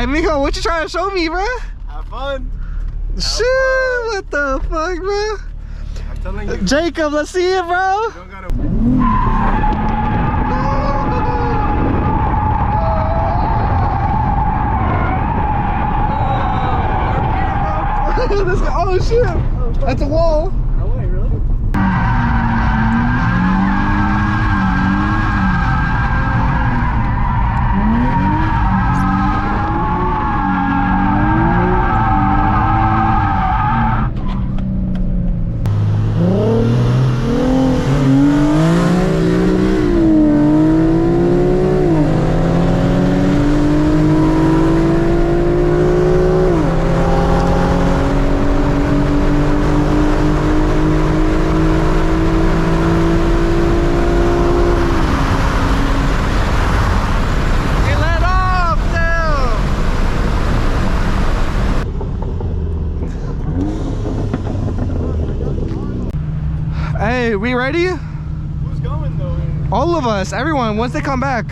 Hey, Miko, what you trying to show me, bro? Have fun. Shit, what the fuck, bro? I'm telling you. Jacob, let's see it, bro. You don't gotta... This guy, oh shit, that's a wall. No way, really? Hey, we ready? Who's going though? All of us, everyone, once they come back.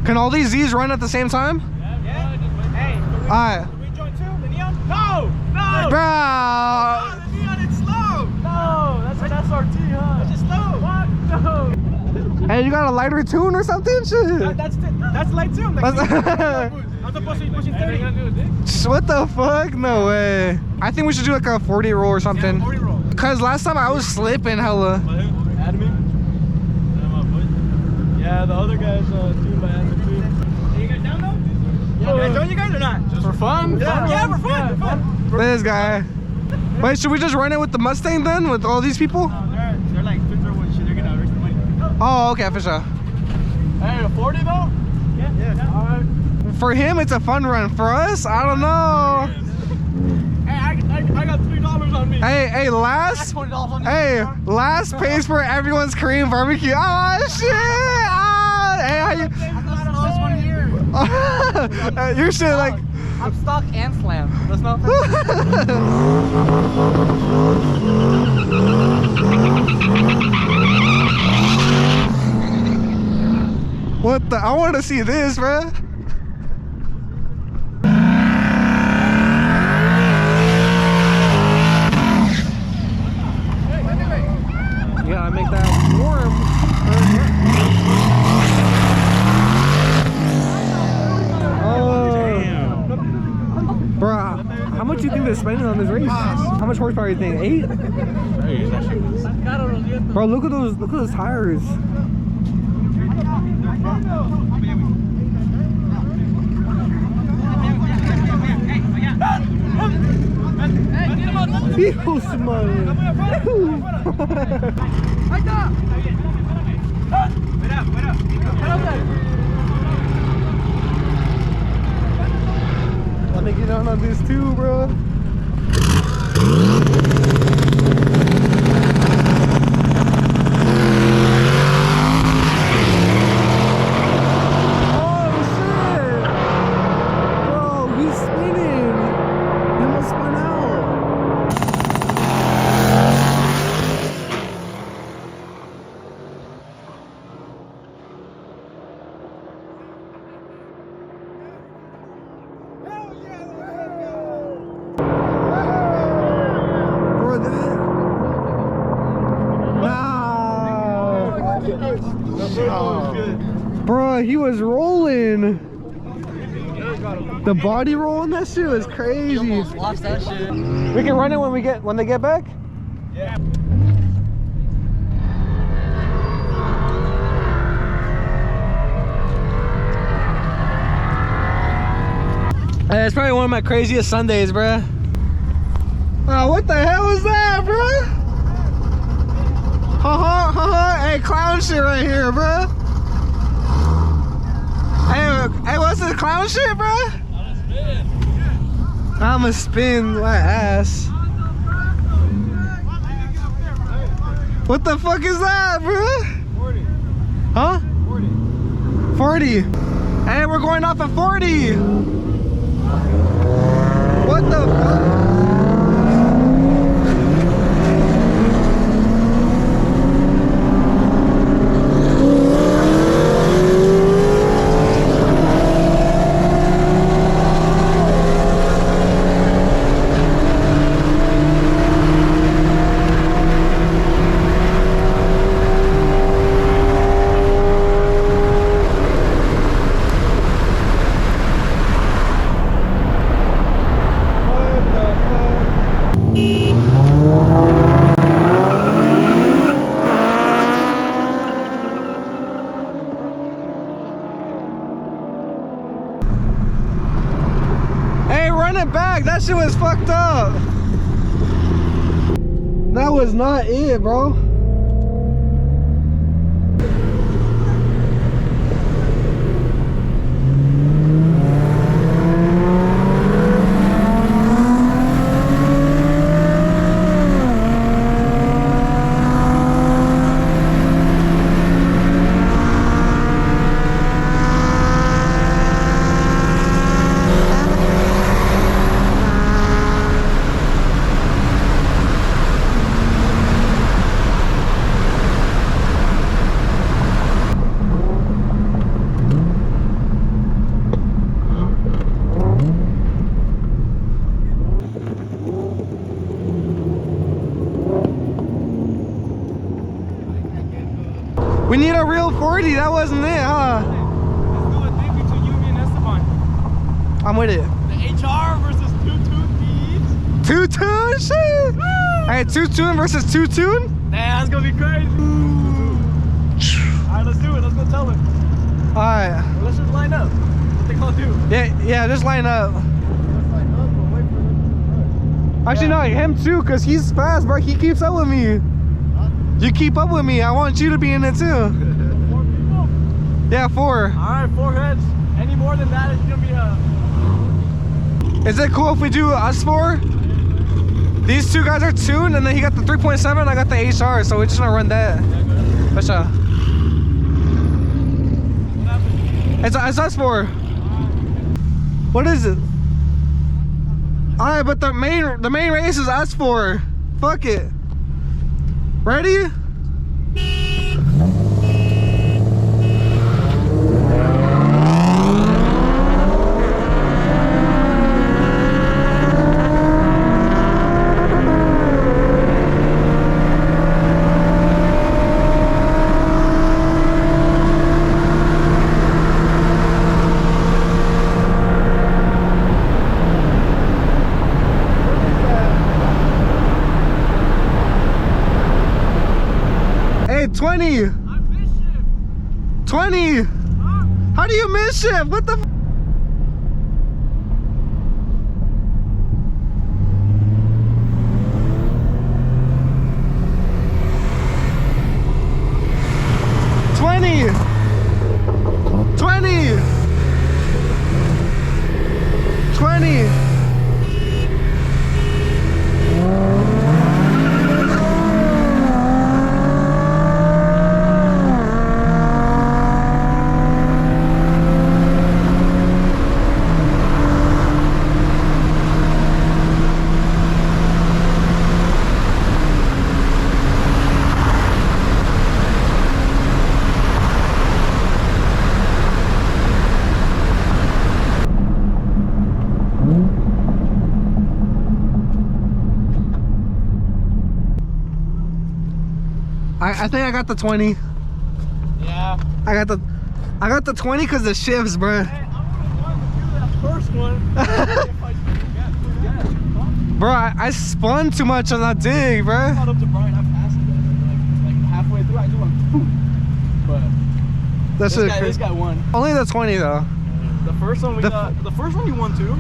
Can all these Z's run at the same time? Yeah. Hey. Alright. Can we join too? The neon? No! No! Bro! No, the neon is slow! No! That's an SRT, huh? It's just slow! What? No! Hey, you got a lighter tune or something? Shit. That's light too. I'm supposed to be pushing 30. What the fuck? No way. I think we should do like a 40 roll or something. Yeah, 40 roll. Cause last time I was slipping hella. Admin? Yeah, the other guys doing my admin too. Are you guys down though? Yeah, can I join you guys or not? Just for fun? Yeah, for fun. For fun. This guy. Wait, should we just run it with the Mustang then? With all these people? They're like filter with shit. They're gonna risk the money. Oh, okay, for sure. Hey, a 40 though? Yeah. Alright. For him, it's a fun run. For us, I don't know. Hey, I got $3 on me. Hey, last. $20 on me. Hey, last pays for everyone's Korean barbecue. Oh shit! Hey, how you? I'm not the last one here. Your shit like. I'm stock and slam. That's not What the? I want to see this, bro. You gotta make that warm. Bro, how much do you think they're spending on this race? How much horsepower do you think? 8? Bro, look at those tires. People smiling. Let me get on this too, bro. Bro, he was rolling. The body roll on that shit was crazy. almost lost that shit. We can run it when they get back. Yeah. Hey, it's probably one of my craziest Sundays, bro. Oh, what the hell is that, bro? Hey, clown shit right here, bro. Hey, what's the clown shit, bro? I'ma spin my ass. What the fuck is that, bro? 40. Huh? 40. 40. Hey, we're going off at 40. What the fuck? back. That shit was fucked up. That was not it, bro. We need a real 40, that wasn't it, huh? Let's do a thing between you, me, and Esteban. I'm with it. The HR versus Two-Tune. Two-tune shit! Alright, Two-tune versus Two-tune? Damn, that's gonna be crazy. Alright, let's do it. Let's go tell him. Alright. Well, let's just line up. What they gonna do? Yeah, just line up. Actually, no, him too, because he's fast, bro. He keeps up with me. You keep up with me. I want you to be in it too. 4 people? Yeah, 4. Alright, 4 heads. Any more than that, it's gonna be a... Is it cool if we do us 4? These 2 guys are tuned, and then he got the 3.7, I got the HR, so we're just gonna run that. For sure. It's us 4. What is it? Alright, but the main race is us 4. Fuck it. Ready? Hey, 20! I miss shift. 20! Huh? How do you miss shift? What the f? $20! $20! $20! I think I got the 20. Yeah. I got the 20 because the shifts, bruh. Hey, I would've wanted to do that first one. Bro, I spun too much on that dig, I bruh. caught up to Brian. I passed it. Like halfway through, I just went boom. But That's this guy won. Only the 20 though. The first one the first one you won too.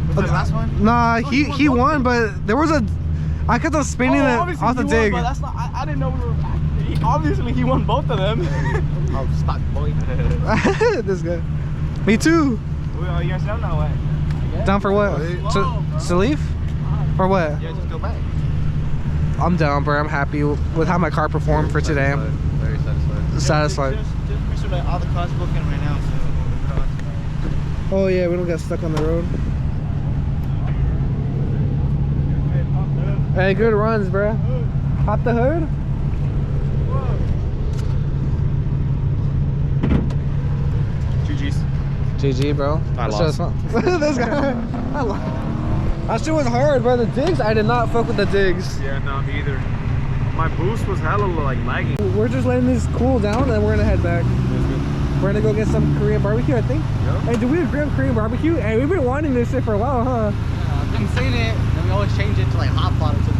Was the last one? Nah, No, he won, but there was a. I kept on spinning it obviously off the he dig. won, but that's not. I didn't know we were. Obviously, he won both of them. Oh, stuck, boy. This guy. Me too. Well, you guys down that way. Down for what? To leave? Or what? Yeah, just go back. I'm down, bro. I'm happy with how my car performed for today. Very satisfied. Satisfied. Just make sure that all the cars booking right now. So Oh yeah, we don't get stuck on the road. Hey, good runs, bro. Pop the hood. GG's. GG, bro. I That shit was fun. This guy. That shit was hard, bro. The digs, I did not fuck with the digs. Yeah, no, me either. My boost was hella like lagging. We're just letting this cool down, and we're gonna head back. We're gonna go get some Korean barbecue, I think. Yeah. Hey, do we agree on Korean barbecue? Hey, we've been wanting this shit for a while, huh? I've been saying it, and we always change it to like hot pot or some shit.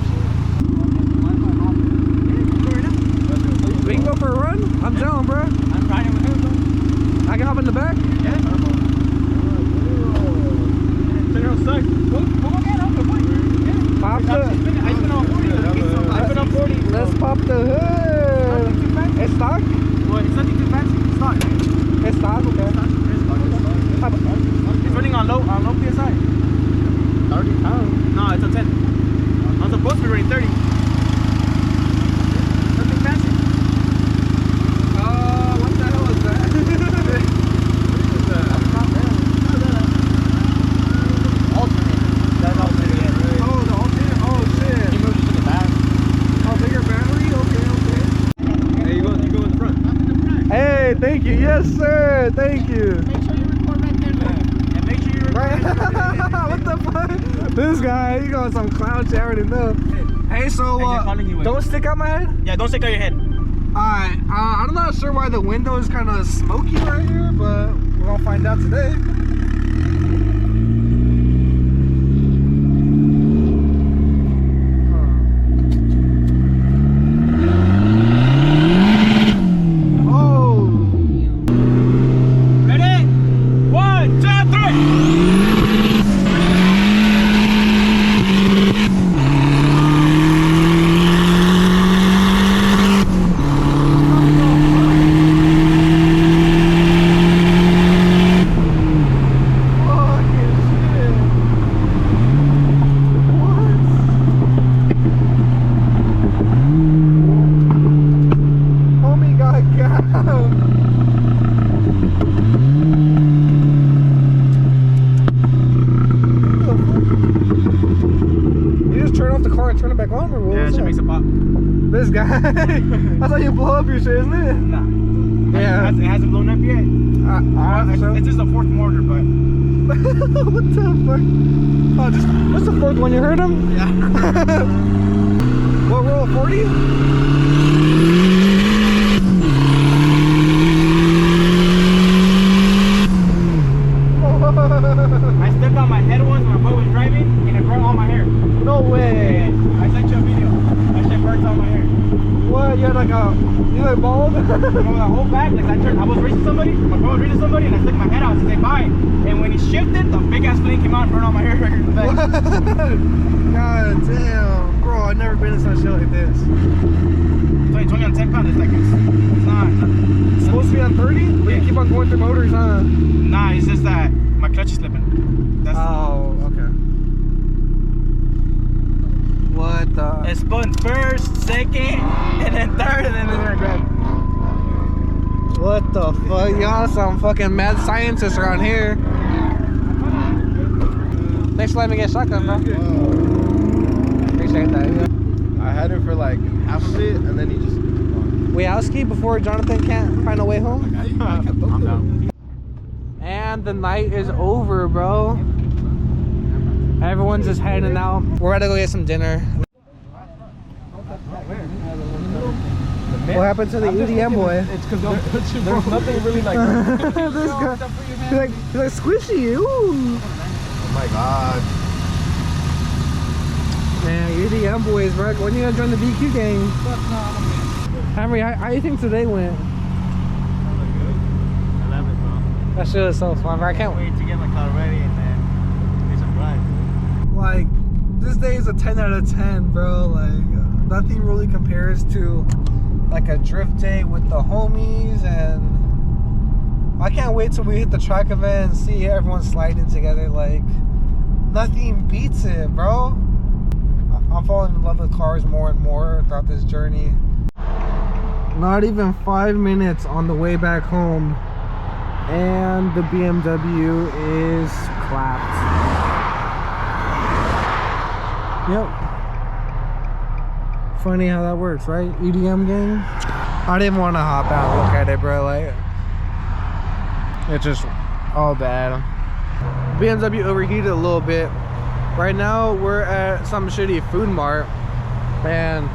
We can go for a run? I'm down, bro. I'm riding with him, bro. I can hop in the back? Yeah. you. Yes, sir. Thank you. Make sure you record right there, man. And make sure you record Right. What the fuck? This guy, he got some clown shit. I already know. Hey, so don't stick out my head. Yeah, don't stick out your head. Alright, I'm not sure why the window is kind of smoky right here, but we're gonna find out today. Turn it back on or what? Yeah, it makes a pop. This guy. That's how you blow up your shit, isn't it? Nah. Yeah. It hasn't blown up yet. It's just the fourth mortar, but. What the fuck? Oh, what's the fourth one? You heard him? Yeah. What roll? 40? I stepped on my head once when my boy was driving and it burnt all my hair. No way. I sent you a video. That shit burnt all my hair. What? You had like bald? You know, the whole back, like I was racing somebody, my boy was racing somebody, and I stuck my head out to say bye. And when he shifted, the big ass flame came out and burned all my hair right here in the back. God damn. Bro, I've never been in some shit like this. 20 on 10 pounds, it's like, it's not. It's supposed to be on 30? But you keep on going through motors, huh? Nah, it's just that my clutch is slipping. Oh, okay. What the? It spun first, second, and then third, and then I grabbed. What the fuck? Y'all some fucking mad scientists around here. Thanks for letting me get shotgun, bro. Appreciate that. Yeah. I had him for like half of it, and then he just. Wayowski before Jonathan can't find a way home. I'm down. And the night is over, bro. Everyone's just heading out. We're about to go get some dinner. What happened to the EDM boy? It's because there's nothing really like. This guy, he's like squishy. Ooh. Oh my god. Man, EDM boys, bro. When you gonna join the BQ gang? Henry, how do you think today went? I love it, bro. That shit was so fun, bro. I can't Wait to get my car ready and then do some rides. like this day is a 10 out of 10, bro. Like nothing really compares to like a drift day with the homies, and I can't wait till we hit the track event and see everyone sliding together. Like nothing beats it, bro. I'm falling in love with cars more and more throughout this journey. Not even 5 minutes on the way back home and the BMW is clapped. Yep. Funny how that works, right? EDM gang. I didn't want to hop out and look at it, bro. Like, it's just all bad. BMW overheated a little bit. Right now we're at some shitty food mart and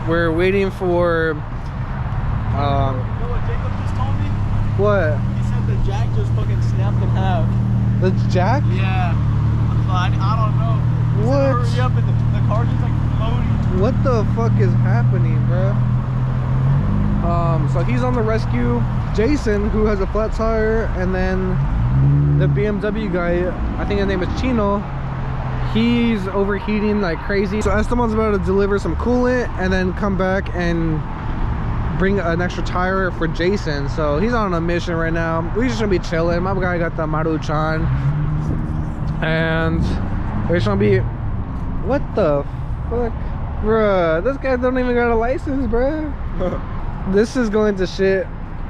we're waiting for You know what Jacob just told me? what? He said the jack just fucking snapped in half. The jack? Yeah. I don't know. He What? said hurry up and the car just like floating. What the fuck is happening, bro? So he's on the rescue. Jason, who has a flat tire, and then the BMW guy, I think his name is Chino, he's overheating like crazy. So Esteban's about to deliver some coolant and then come back and bring an extra tire for Jason. So he's on a mission right now. We're just gonna be chilling. My guy got the Maruchan, and we're just gonna be. What the fuck, bruh? This guy don't even got a license, bruh. This is going to shit.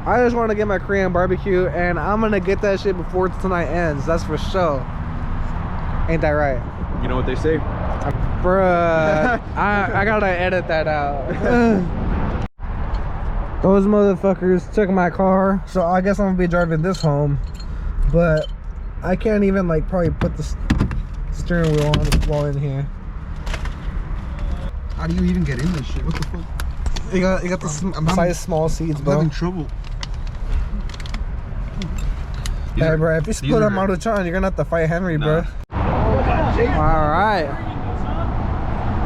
I just want to get my Korean barbecue, and I'm gonna get that shit before tonight ends. That's for sure. Ain't that right? You know what they say? Bruh, I gotta edit that out. Those motherfuckers took my car, so I guess I'm gonna be driving this home. But I can't even like probably put the steering wheel on while in here. How do you even get in this shit? What the fuck? You got the size small seats, I'm bro. having trouble. Hey, bro, if you split up Maruchan, you're gonna have to fight Henry, bro. Alright.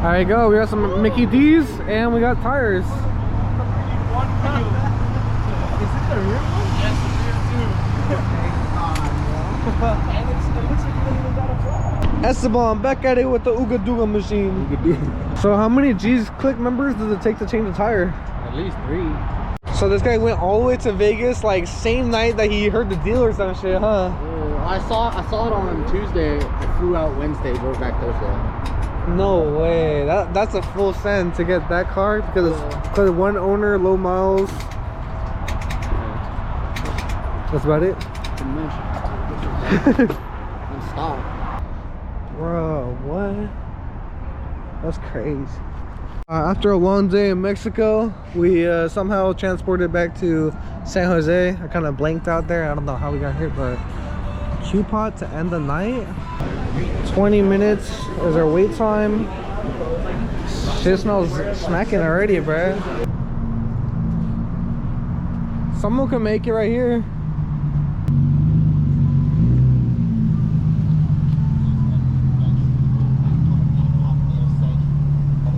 There you go. We got some Mickey D's and we got tires. Is it the rear one? Yes, the rear too. And it looks like you don't even got a flat. Esteban back at it with the Ooga Dooga machine. So how many G's click members does it take to change a tire? At least 3. So this guy went all the way to Vegas like same night that he heard the deal or some shit, huh? I saw it on Tuesday. I flew out Wednesday, drove back Thursday. No way. That's a full send to get that car because it's one owner, low miles. That's about it. Pretty much. Non-stop. Bro, what? That's crazy. After a long day in Mexico, we somehow transported back to San Jose. I kind of blanked out there. I don't know how we got here, but Q-Pot to end the night. 20 minutes is our wait time. Shit smells smacking already, bro. Someone can make it right here.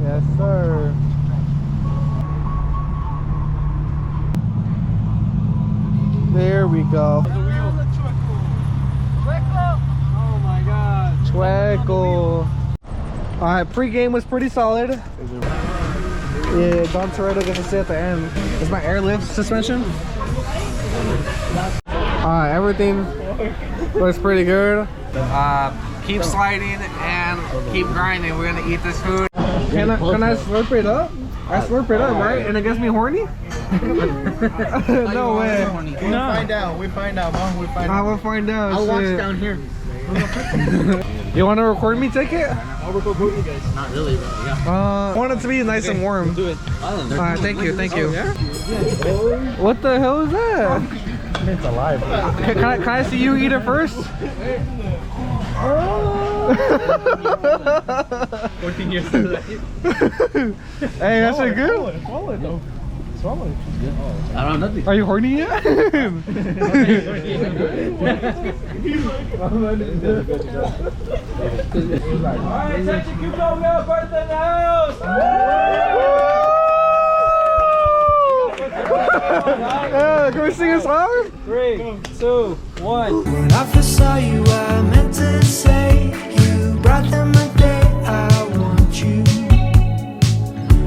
Yes, sir. There we go. Oh my god. Chueco. Alright, pre-game was pretty solid. Yeah, Don Toretto gonna sit at the end. Is my airlift suspension? Alright, everything looks pretty good. Keep sliding and keep grinding. We're gonna eat this food. Can I slurp it up? I slurp it up, right? And it gets me horny? No way. We'll find out. We find out, Mom. We find I out. will find out. I'll watch shit. down here. You want to record me, Ticket? I'll record both you guys. Not really, but yeah. I want it to be nice and warm. Do it. Alright, thank you. What the hell is that? It's alive. Can I see you eat it first? 14 years old. Hey, that's it good? Swallow it though. Swallow it. I don't know nothing. Are you horny yet? Alright, section, keep going up, birthday in the house! Yeah, can we sing a song? 3, 2, 1. When I first saw you, I meant to say you brighten my day. I want you,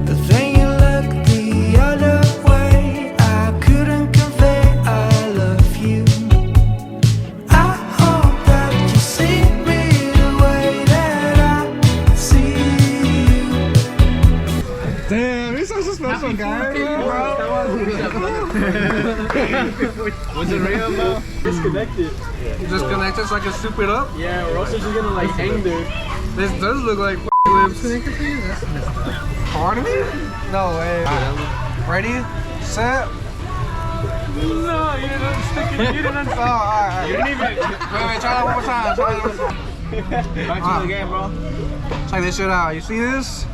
but then you looked the other way. I couldn't convey I love you. I hope that you see me the way that I see you. Damn, he's such a special guy, bro. Was it real, bro? Disconnected. Just connect us so I can soup it up. Yeah, or else they're just gonna like hang there. This does look like lips. Pardon me? No way. Ready? Set. No, you didn't stick it. You didn't. Oh, alright. You didn't even. Wait, try that one more time. Back to the game, bro. Check this shit out. You see this?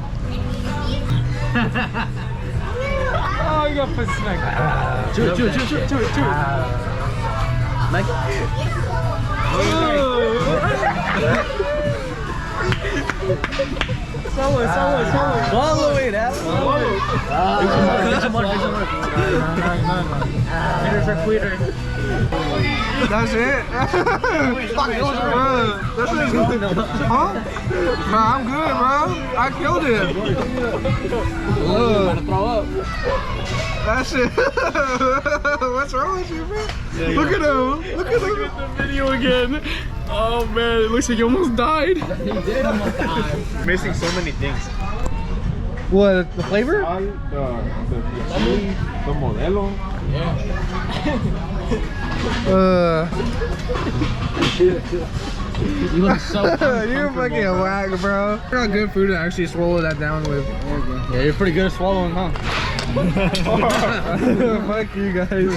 Oh, you got put smack. Chew it. Like. Someone. Swallow it, swallow it. That's it? Fuck, bro. That's it. Huh? Bro, I'm good, bro. I killed it. Gonna throw up. That's it. What's wrong with you, bro? Yeah, Look at him. Look at him. Look at the video again. Oh man, it looks like he almost died. He did almost die. Missing so many things. What, the flavor? The modelo. You look so You're fucking whack, bro. I got good food to actually swallow that down with. Yeah, you're pretty good at swallowing, huh? Fuck you guys.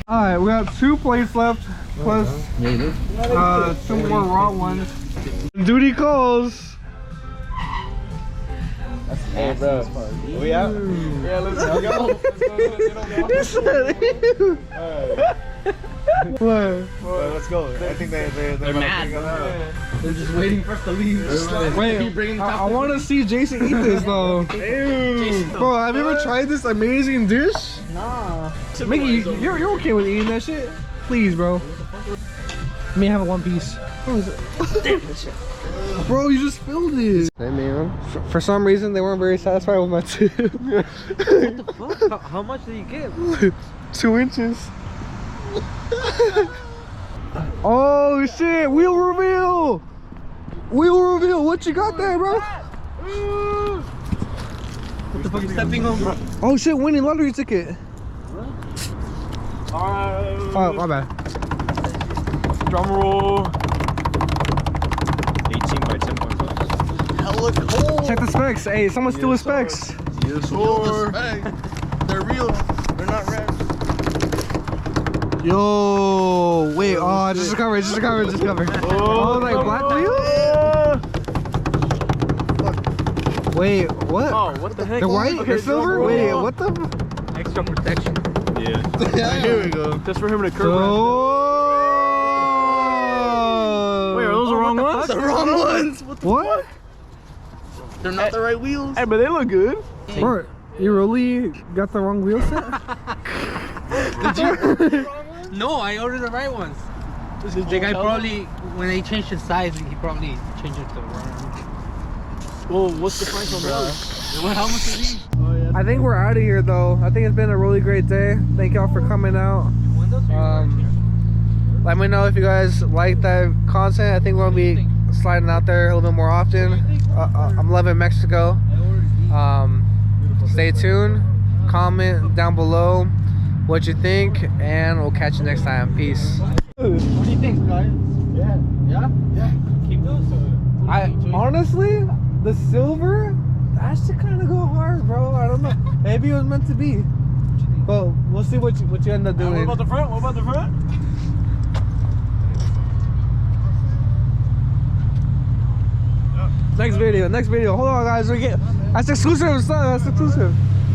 Alright, we got 2 plates left, plus 2 more raw ones. Duty calls. Hey, bro. We out? Yeah, let's go. What? Well, let's go. I think they're mad. They're just waiting for us to leave. Wait, I want to see Jason eat this though. Bro, have you ever tried this amazing dish? Nah. Mickey, you're okay with eating that shit? Please, bro. Let me have a 1 piece. What is it? Bro, you just spilled it. Hey, man. For some reason, they weren't very satisfied with my tip. What the fuck? How much did you get? 2 inches. Oh shit! Wheel reveal! Wheel reveal! What you got there, bro? What the fuck is stepping on? Oh shit! Winning lottery ticket. Oh, my bad. Drum roll. 18 by 10.5. Hella cold. Check the specs. Hey, someone steal the specs. Yes, sir. They're real. They're not red. Yo, wait. Oh, just covered. Just covered. Just covered. Oh, like black wheels? Wait, what? Oh, what the heck? They're white? They're silver? Wait, what the? Extra protection. Yeah. Here we go. Just for him to curve. Oh. Wait, are those the wrong ones? The wrong ones. What? They're not the right wheels. Hey, but they look good. Bro, you really got the wrong wheel set? Did you? No, I ordered the right ones. The guy probably, when they changed his size, he probably changed it to the wrong. Well, what's the price on those? How much is he? I think we're out of here though. I think it's been a really great day. Thank y'all for coming out. Let me know if you guys like that content. I think we'll be sliding out there a little bit more often. I'm loving Mexico. Stay tuned. Comment down below what you think, and we'll catch you next time. Peace. What do you think, guys? Yeah. Yeah? Yeah. Keep those? Honestly, the silver, that should kind of go hard, bro. I don't know. Maybe it was meant to be. But we'll see what you end up doing. What about the front? What about the front? Next video. Hold on, guys. That's exclusive. That's exclusive.